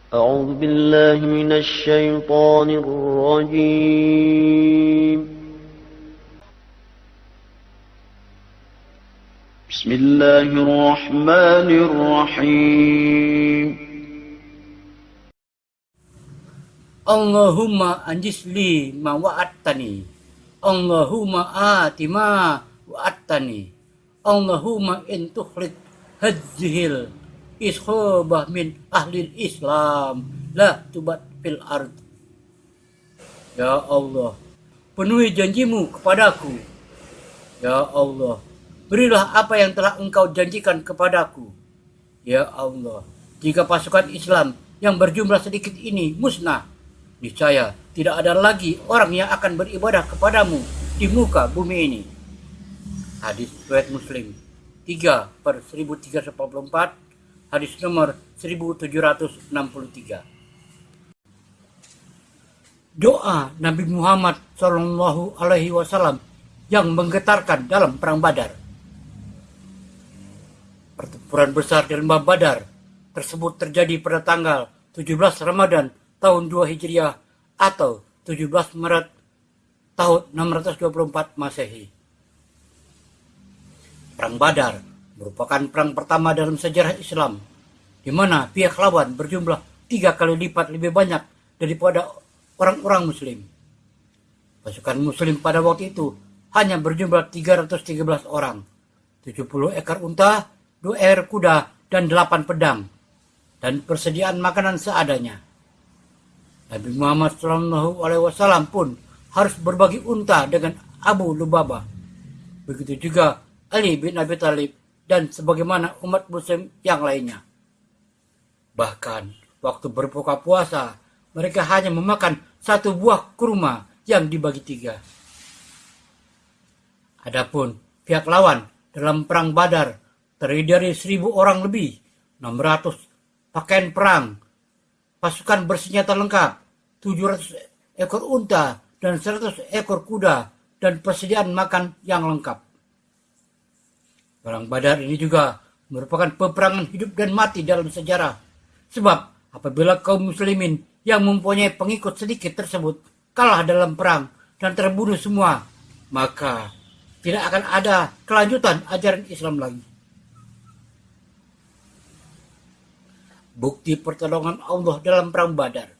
أعوذ بالله من الشيطان الرجيم. بسم الله الرحمن الرحيم. Allahumma anjisli ma wa'attani. Allahumma ati ma wa'attani. Allahumma in tukhrid hadzihil iskhobah min ahlil Islam la tubat fil ard. Ya Allah, penuhi janjimu kepadaku. Ya Allah, berilah apa yang telah engkau janjikan kepadaku. Ya Allah, jika pasukan Islam yang berjumlah sedikit ini musnah, niscaya tidak ada lagi orang yang akan beribadah kepadamu di muka bumi ini. Hadis riwayat Muslim 3/1384, hadis nomor 1763. Doa Nabi Muhammad Shallallahu Alaihi Wasallam yang menggetarkan dalam perang Badar. Pertempuran besar di lembah Badar tersebut terjadi pada tanggal 17 Ramadan tahun 2 Hijriah atau 17 Maret tahun 624 Masehi. Perang Badar merupakan perang pertama dalam sejarah Islam, di mana pihak lawan berjumlah 3 kali lipat lebih banyak daripada orang-orang Muslim. Pasukan Muslim pada waktu itu hanya berjumlah 313 orang, 70 ekor unta, 2 ekor kuda, dan 8 pedang, dan persediaan makanan seadanya. Nabi Muhammad SAW pun harus berbagi unta dengan Abu Lubabah. Begitu juga Ali bin Abi Thalib dan sebagaimana umat muslim yang lainnya. Bahkan waktu berbuka puasa, mereka hanya memakan 1 buah kurma yang dibagi 3. Adapun pihak lawan dalam perang Badar terdiri dari 1.000 orang lebih, 600 pakaian perang, pasukan bersenjata lengkap, 700 ekor unta, dan 100 ekor kuda, dan persediaan makan yang lengkap. Perang Badar ini juga merupakan peperangan hidup dan mati dalam sejarah. Sebab apabila kaum muslimin yang mempunyai pengikut sedikit tersebut kalah dalam perang dan terbunuh semua, maka tidak akan ada kelanjutan ajaran Islam lagi. Bukti pertolongan Allah dalam perang Badar.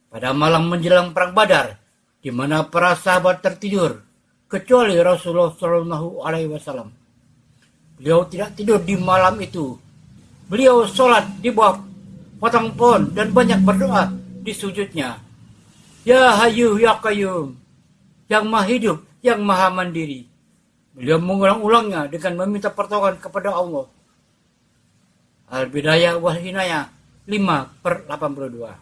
Pada malam menjelang perang Badar, di mana para sahabat tertidur, kecuali Rasulullah Shallallahu Alaihi Wasallam. Beliau tidak tidur di malam itu. Beliau sholat di bawah batang pohon dan banyak berdoa di sujudnya. Ya Hayyu Ya Qayyum, yang Maha Hidup, yang Maha Mandiri. Beliau mengulang-ulangnya dengan meminta pertolongan kepada Allah. Al-Bidayah wal Hinayah 5/82.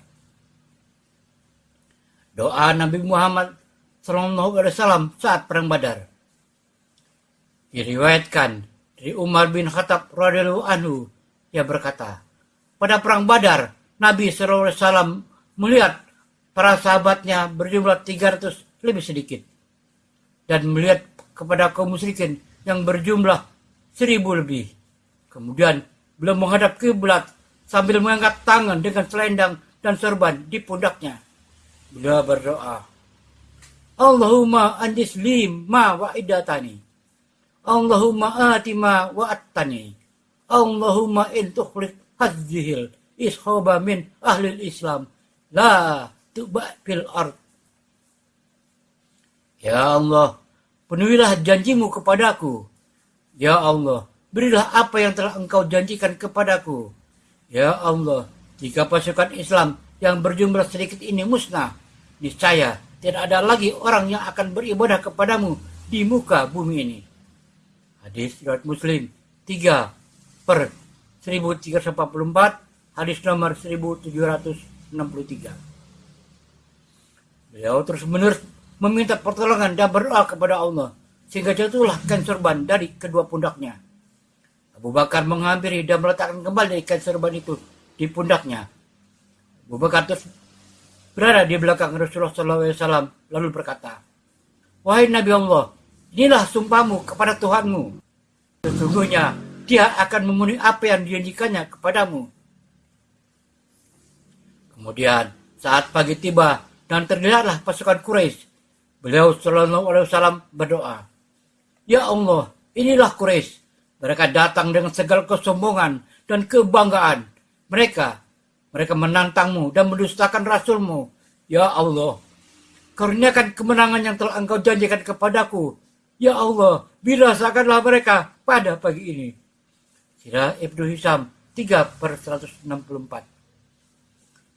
Doa Nabi Muhammad SAW saat perang Badar. Diriwayatkan dari Umar bin Khattab radhiyallahu anhu, ia berkata, pada perang Badar Nabi SAW melihat para sahabatnya berjumlah 300 lebih sedikit, dan melihat kepada kaum musyrikin yang berjumlah 1.000 lebih. Kemudian beliau menghadap kiblat sambil mengangkat tangan dengan selendang dan sorban di pundaknya. Beliau berdoa, Allahumma anjislim ma wa'idatani. Allahumma ati ma wa'attani. Allahumma in tukhrid hadzihil iskhobah min ahlil Islam la tuba fil ard. Ya Allah, penuhilah janjimu kepadaku. Ya Allah, berilah apa yang telah engkau janjikan kepadaku. Ya Allah, jika pasukan Islam yang berjumlah sedikit ini musnah, niscaya tidak ada lagi orang yang akan beribadah kepadamu di muka bumi ini. Hadis riwayat Muslim 3/1344, hadis nomor 1763. Beliau terus-menerus meminta pertolongan dan berdoa kepada Allah, sehingga jatuhlah kain sorban dari kedua pundaknya. Abu Bakar menghampiri dan meletakkan kembali kain sorban itu di pundaknya. Abu Bakar terus berada di belakang Rasulullah SAW lalu berkata, wahai Nabi Allah, inilah sumpahmu kepada Tuhanmu. Sesungguhnya dia akan memenuhi apa yang dijanjikannya kepadamu. Kemudian saat pagi tiba dan terlihatlah pasukan Quraisy, beliau Shallallahu Alaihi Wasallam berdoa, "Ya Allah, inilah Quraisy. Mereka datang dengan segala kesombongan dan kebanggaan. Mereka menantangmu dan mendustakan Rasulmu. Ya Allah, karuniakan kemenangan yang telah Engkau janjikan kepadaku. Ya Allah, binasakanlah mereka pada pagi ini." Sirah Ibnu Hisam 3/164.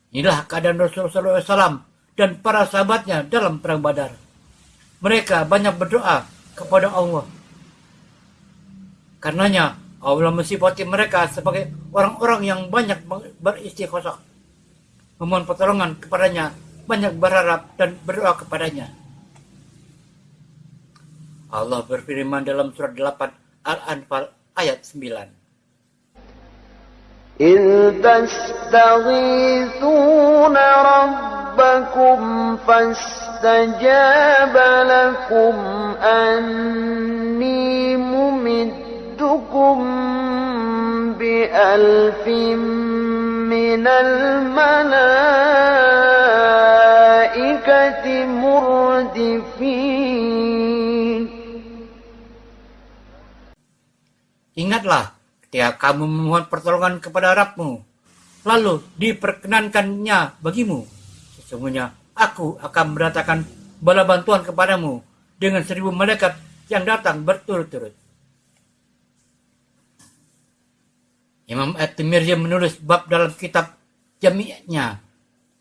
Inilah keadaan Rasulullah SAW dan para sahabatnya dalam perang Badar. Mereka banyak berdoa kepada Allah. Karenanya Allah mensifati mereka sebagai orang-orang yang banyak beristighosah, memohon pertolongan kepadanya, banyak berharap dan berdoa kepadanya. Allah berfirman dalam surat 8 Al-Anfal ayat 9. إذ تستغيثون ربكم فاستجاب لكم أني ممدكم بألف من الملائكة مردفين. Ingatlah ketika kamu memohon pertolongan kepada Rabbmu, lalu diperkenankannya bagimu. Sesungguhnya aku akan mendatangkan bala bantuan kepadamu dengan 1000 malaikat yang datang berturut-turut. Imam At-Tirmidzi menulis bab dalam kitab Jami'nya,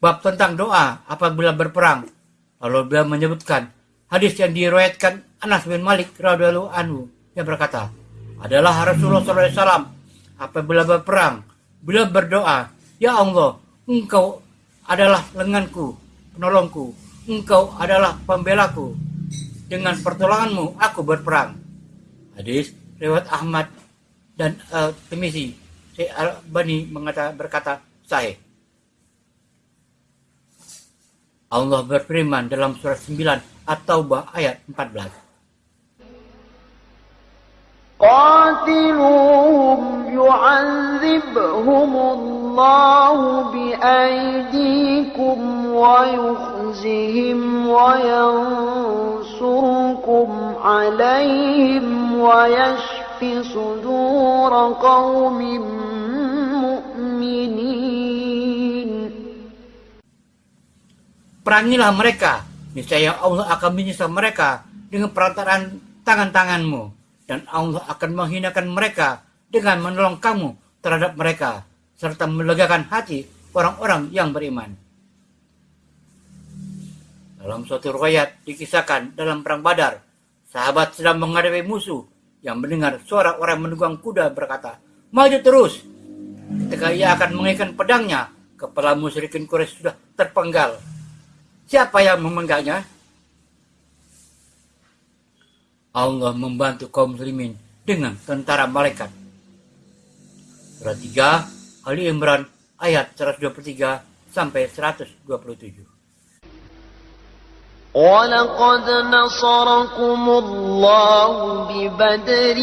bab tentang doa apabila berperang. Lalu beliau menyebutkan hadis yang diriwayatkan Anas bin Malik radhiyallahu anhu yang berkata, adalah Rasulullah SAW apabila berperang, beliau berdoa, "Ya Allah, Engkau adalah lenganku, penolongku, Engkau adalah pembelaku. Dengan pertolonganmu aku berperang." Hadis riwayat Ahmad dan Tirmizi. Syekh Al-Albani berkata sahih. Allah berfirman dalam surat 9 At-Taubah ayat 14. قاتلوهم يعذبهم الله بأيديكم ويخزهم وينصركم عليهم ويشف صدور قوم مؤمنين. Perangilah mereka, niscaya Allah akan menyiksa mereka dengan perantaraan tangan-tanganmu. Dan Allah akan menghinakan mereka dengan menolong kamu terhadap mereka, serta melegakan hati orang-orang yang beriman. Dalam suatu riwayat dikisahkan dalam perang Badar, sahabat sedang menghadapi musuh yang mendengar suara orang menunggang kuda berkata, "Maju terus." Ketika ia akan mengikat pedangnya, kepala musyrikin Quraisy sudah terpenggal. Siapa yang memenggangnya? Allah membantu kaum muslimin dengan tentara malaikat. Surat 3 Ali Imran ayat 123 sampai 127. وَلَقَدْ نَصَرَكُمُ اللَّهُ بِبَدْرٍ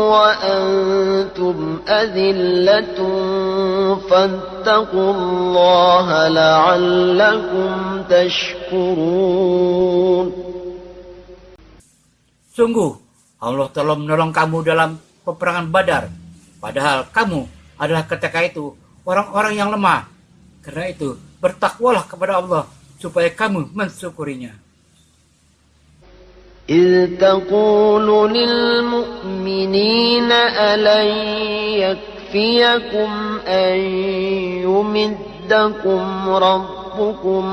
وَأَنْتُمْ أَذِلَّةٌ فَاتَّقُوا اللَّهَ لَعَلَّكُمْ تَشْكُرُونَ. Sungguh, Allah telah menolong kamu dalam peperangan Badar, padahal kamu adalah ketika itu orang-orang yang lemah. Karena itu, bertakwalah kepada Allah supaya kamu mensyukurinya. إِذْ تَقُولُ لِلْمُؤْمِنِينَ أَلَنْ يَكْفِيَكُمْ أَنْ يُمِدَّكُمْ رَبُّكُمْ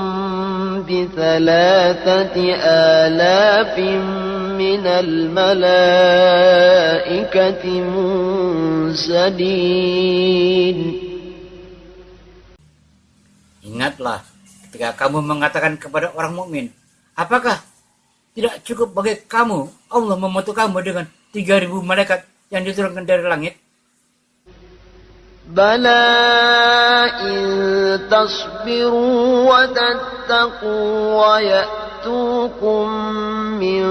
ب3,000,000 من الملائكة منزلين. Ingatlah ketika kamu mengatakan kepada orang mukmin, apakah tidak cukup bagi kamu Allah membantu kamu dengan 3.000 malaikat yang diturunkan dari langit? بلى إن تصبروا وتتقوا ويأتوكم من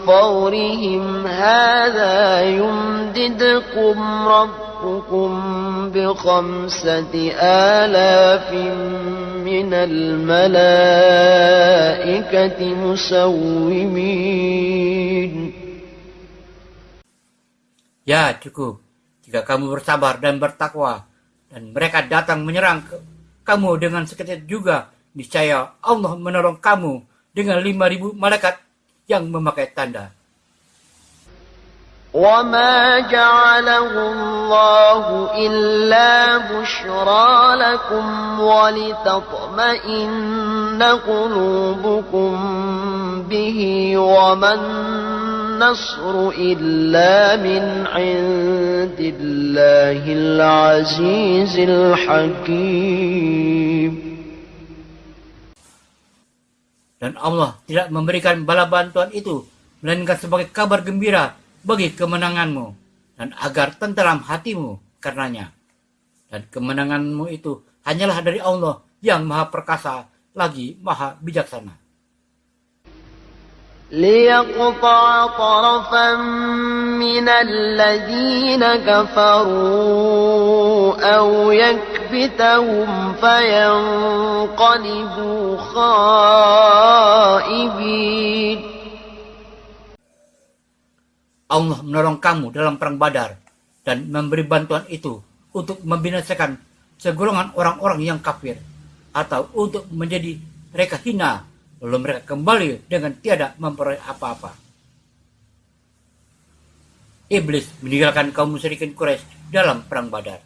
فورهم هذا يمددكم ربكم ربكم بخمسة آلاف من الملائكة مسومين. Ya cukup, jika kamu bersabar dan bertakwa, dan mereka datang menyerang kamu dengan sekejap juga, niscaya Allah menolong kamu dengan 5.000 malaikat yang memakai tanda. وما جعله الله إلا بشرى لكم ولتطمئن قلوبكم به وما النصر إلا من عند الله العزيز الحكيم. Dan Allah tidak memberikan bala bantuan itu, melainkan sebagai kabar gembira bagi kemenanganmu, dan agar tenteram hatimu karenanya. Dan kemenanganmu itu hanyalah dari Allah yang maha perkasa lagi maha bijaksana. ليقطع طرفا من الذين كفروا أو يكبتهم فينقلبوا خائبين. Allah menolong kamu dalam perang Badar dan memberi bantuan itu untuk membinasakan segolongan orang-orang yang kafir, atau untuk menjadi mereka hina, lalu mereka kembali dengan tiada memperoleh apa-apa. Iblis meninggalkan kaum musyrikin Quraisy dalam perang Badar.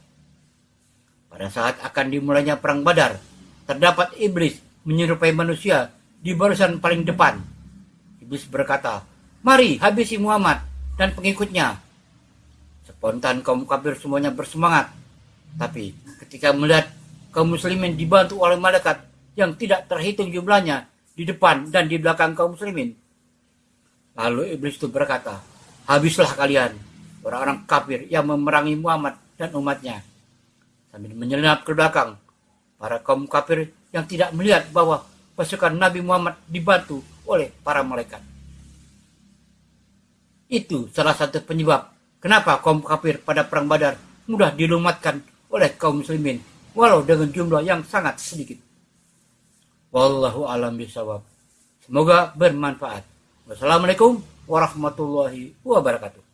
Pada saat akan dimulainya perang Badar, terdapat iblis menyerupai manusia di barisan paling depan. Iblis berkata, "Mari habisi Muhammad dan pengikutnya." Spontan kaum kafir semuanya bersemangat. Tapi ketika melihat kaum muslimin dibantu oleh malaikat yang tidak terhitung jumlahnya di depan dan di belakang kaum muslimin, lalu iblis itu berkata, "Habislah kalian, orang-orang kafir yang memerangi Muhammad dan umatnya." Sambil menyelinap ke belakang, para kaum kafir yang tidak melihat bahwa pasukan Nabi Muhammad dibantu oleh para malaikat. Itu salah satu penyebab kenapa kaum kafir pada perang Badar mudah dilumatkan oleh kaum muslimin, walau dengan jumlah yang sangat sedikit. Wallahu a'lam bishawab. Semoga bermanfaat. Wassalamualaikum warahmatullahi wabarakatuh.